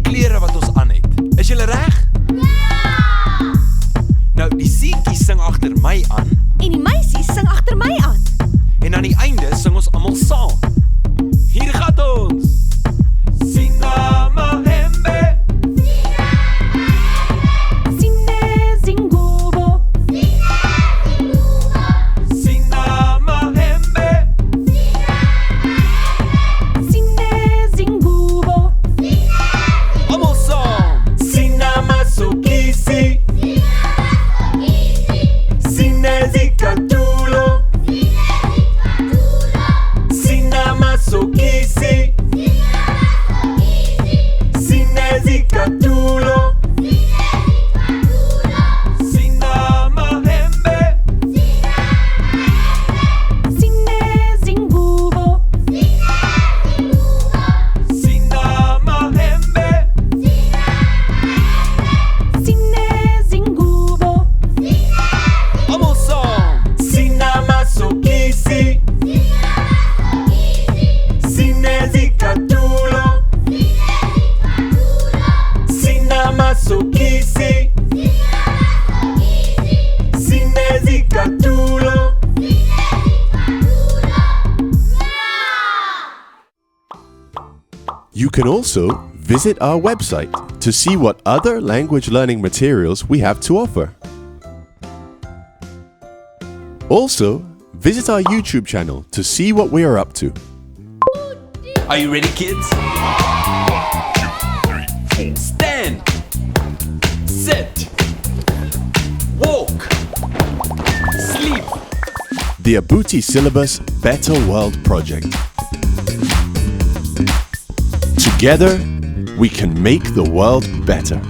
klere wat ons aan het. Is julle reg? Ja! Nou, die seentjies sing agter my aan En die meisies sing agter my aan. en aan die einde sing ons almal saam. Hier gaan ons. Sina mahembe, Sine zingubo, sina mahembe, Sine zingubo, almal saam. Sina masokisi, sina zikatulo, sina masokisi, sina zikatulo, sina mahembe, Sine zingubo, sina mahembe, Sine zingubo, almal saam. Sina masokisi, sina zikatulo, sina masokisi, sina zikatulo. You can also visit our website to see what other language learning materials we have to offer. Also, visit our YouTube channel to see what we are up to. Are you ready, kids? Stand, sit, walk, sleep. The Abuti Syllabus Better World Project. Together, we can make the world better.